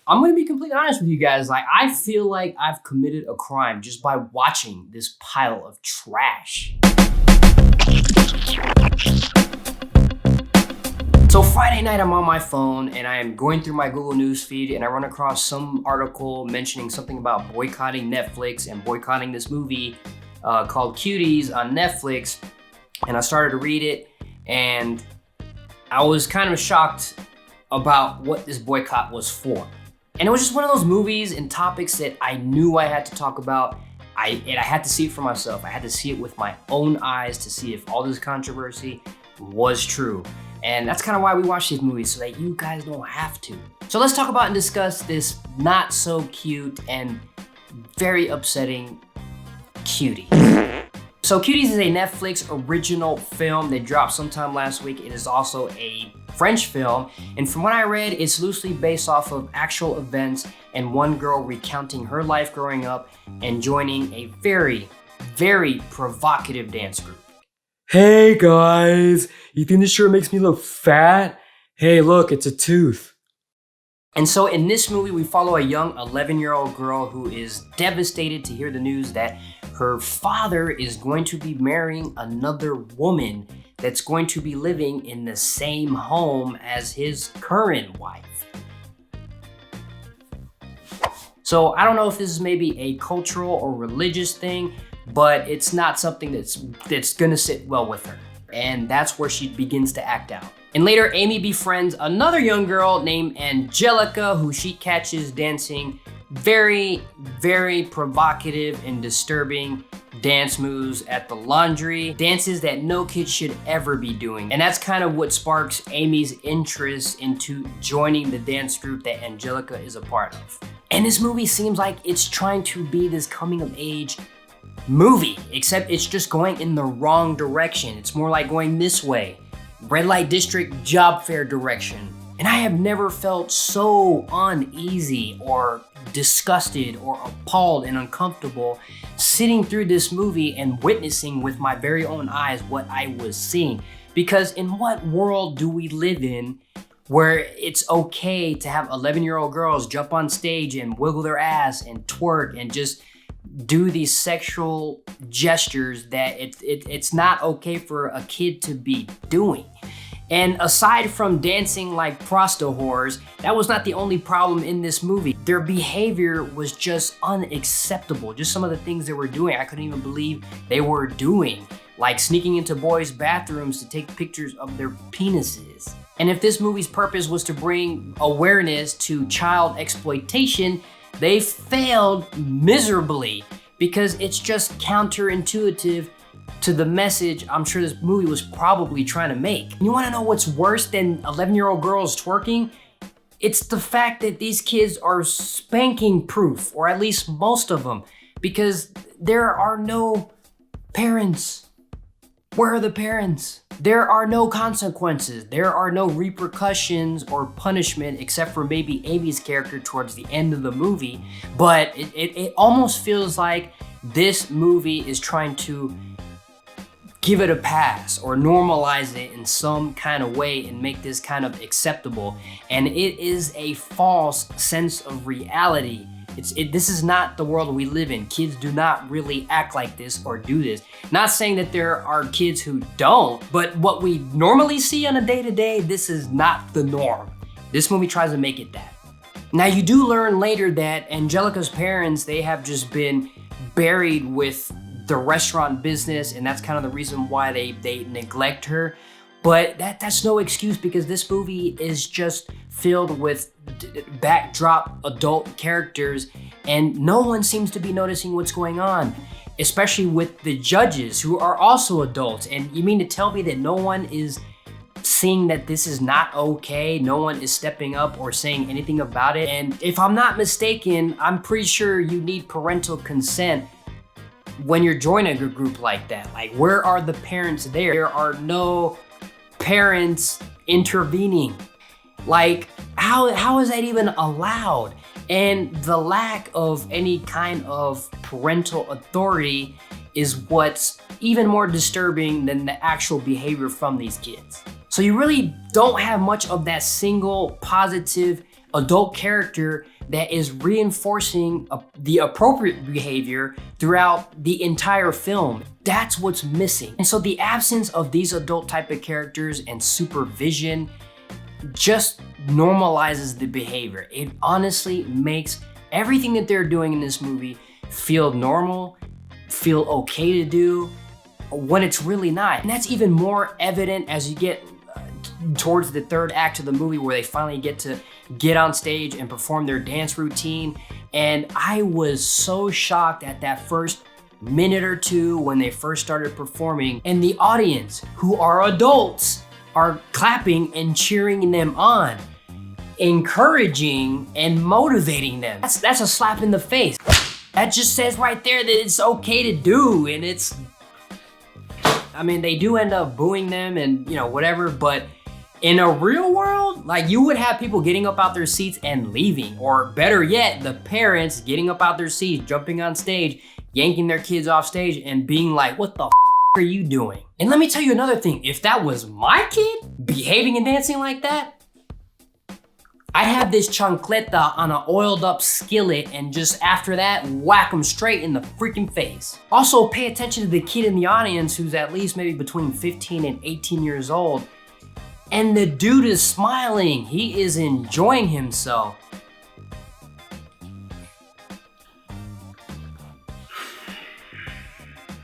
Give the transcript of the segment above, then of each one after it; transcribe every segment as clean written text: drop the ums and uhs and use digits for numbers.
I'm gonna be completely honest with you guys. Like, I feel like I've committed a crime just by watching this pile of trash. So Friday night, I'm on my phone and I am going through my Google News feed and I run across some article mentioning something about boycotting Netflix and boycotting this movie called Cuties on Netflix. And I started to read it and I was kind of shocked about what this boycott was for. And it was just one of those movies and topics that I knew I had to talk about. I had to see it for myself. I had to see it with my own eyes to see if all this controversy was true. And that's kind of why we watch these movies, so that you guys don't have to. So let's talk about and discuss this not so cute and very upsetting Cutie. So Cuties is a Netflix original film that dropped sometime last week. It is also a French film, and from what I read, it's loosely based off of actual events and one girl recounting her life growing up and joining a very, very provocative dance group. Hey guys, you think this shirt makes me look fat? Hey look, it's a tooth. And so in this movie, we follow a young 11-year-old girl who is devastated to hear the news that her father is going to be marrying another woman that's going to be living in the same home as his current wife. So I don't know if this is maybe a cultural or religious thing, but it's not something that's gonna sit well with her. And that's where she begins to act out. And later, Amy befriends another young girl named Angelica, who she catches dancing very, very provocative and disturbing dance moves at the laundry, dances that no kid should ever be doing. And that's kind of what sparks Amy's interest into joining the dance group that Angelica is a part of. And this movie seems like it's trying to be this coming of age movie, except it's just going in the wrong direction. It's more like going this way, red light district job fair direction. And I have never felt so uneasy or disgusted or appalled and uncomfortable sitting through this movie and witnessing with my very own eyes what I was seeing. Because in what world do we live in where it's okay to have 11-year-old girls jump on stage and wiggle their ass and twerk and just do these sexual gestures that it's not okay for a kid to be doing? And aside from dancing like prosto whores, that was not the only problem in this movie. Their behavior was just unacceptable. Just some of the things they were doing, I couldn't even believe they were doing. Like sneaking into boys' bathrooms to take pictures of their penises. And if this movie's purpose was to bring awareness to child exploitation, they failed miserably because it's just counterintuitive to the message I'm sure this movie was probably trying to make. You wanna know what's worse than 11-year-old girls twerking? It's the fact that these kids are spanking proof, or at least most of them, because there are no parents. Where are the parents? There are no consequences. There are no repercussions or punishment except for maybe Amy's character towards the end of the movie. But it almost feels like this movie is trying to give it a pass or normalize it in some kind of way and make this kind of acceptable. And it is a false sense of reality. This is not the world we live in. Kids do not really act like this or do this. Not saying that there are kids who don't, but what we normally see on a day-to-day, this is not the norm. This movie tries to make it that. Now you do learn later that Angelica's parents, they have just been buried with the restaurant business, and that's kind of the reason why they neglect her. But that's no excuse, because this movie is just filled with backdrop adult characters and no one seems to be noticing what's going on, especially with the judges who are also adults. And you mean to tell me that no one is seeing that this is not okay? No one is stepping up or saying anything about it? And if I'm not mistaken, I'm pretty sure you need parental consent when you're joining a group like that. Like, where are the parents there? There are no parents intervening. Like, how is that even allowed? And the lack of any kind of parental authority is what's even more disturbing than the actual behavior from these kids. So you really don't have much of that single positive adult character that is reinforcing the appropriate behavior throughout the entire film. That's what's missing. And so the absence of these adult type of characters and supervision just normalizes the behavior. It honestly makes everything that they're doing in this movie feel normal, feel okay to do, when it's really not. And that's even more evident as you get towards the third act of the movie, where they finally get to get on stage and perform their dance routine. And I was so shocked at that first minute or two when they first started performing, and the audience, who are adults, are clapping and cheering them on, encouraging and motivating them. That's a slap in the face. That just says right there that it's okay to do, and it's, I mean, they do end up booing them and, you know, whatever, but in a real world, like, you would have people getting up out their seats and leaving, or better yet, the parents getting up out their seats, jumping on stage, yanking their kids off stage and being like, what the are you doing? And let me tell you another thing, if that was my kid behaving and dancing like that, I'd have this chancleta on an oiled up skillet and just after that, whack them straight in the freaking face. Also, pay attention to the kid in the audience who's at least maybe between 15 and 18 years old. And the dude is smiling. He is enjoying himself.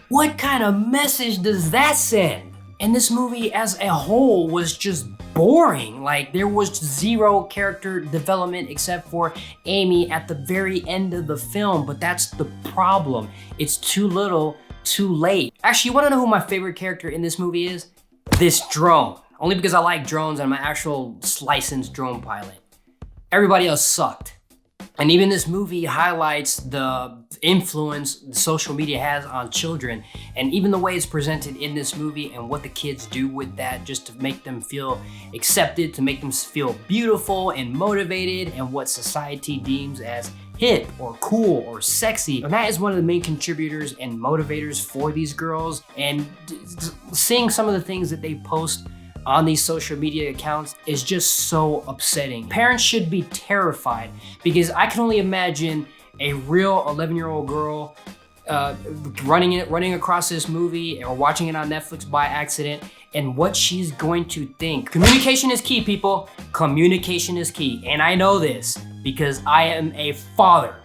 What kind of message does that send? And this movie as a whole was just boring. Like, there was zero character development except for Amy at the very end of the film, but that's the problem. It's too little, too late. Actually, you wanna know who my favorite character in this movie is? This drone. Only because I like drones and I'm an actual licensed drone pilot. Everybody else sucked. And even this movie highlights the influence social media has on children, and even the way it's presented in this movie and what the kids do with that just to make them feel accepted, to make them feel beautiful and motivated, and what society deems as hip or cool or sexy. And that is one of the main contributors and motivators for these girls. And seeing some of the things that they post on these social media accounts is just so upsetting. Parents should be terrified, because I can only imagine a real 11-year-old girl running across this movie or watching it on Netflix by accident, and what she's going to think. Communication is key, people. Communication is key. And I know this because I am a father.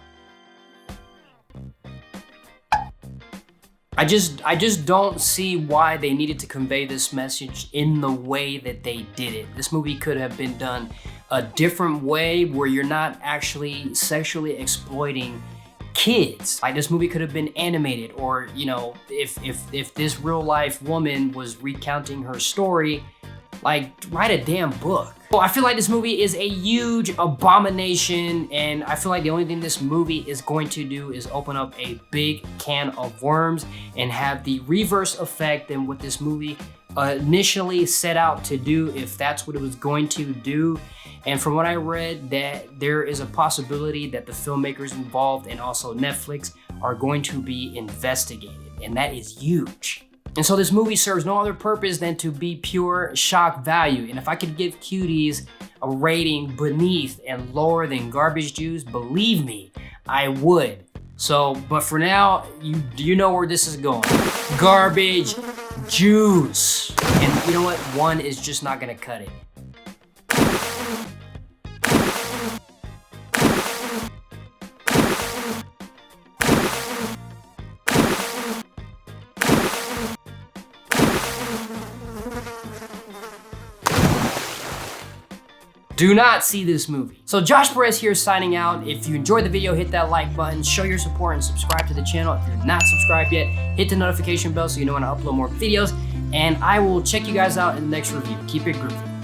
I just don't see why they needed to convey this message in the way that they did it. This movie could have been done a different way, where you're not actually sexually exploiting kids. Like, this movie could have been animated, or, you know, if this real life woman was recounting her story, like, write a damn book. Well, I feel like this movie is a huge abomination, and I feel like the only thing this movie is going to do is open up a big can of worms and have the reverse effect than what this movie initially set out to do, if that's what it was going to do. And from what I read, that there is a possibility that the filmmakers involved and also Netflix are going to be investigated, and that is huge. And so this movie serves no other purpose than to be pure shock value. And if I could give Cuties a rating beneath and lower than Garbage Juice, believe me, I would. So, but for now, you know where this is going. Garbage Juice. And you know what? One is just not gonna cut it. Do not see this movie. So Josh Perez here signing out. If you enjoyed the video, hit that like button, show your support, and subscribe to the channel. If you're not subscribed yet, hit the notification bell so you know when I upload more videos. And I will check you guys out in the next review. Keep it groovy.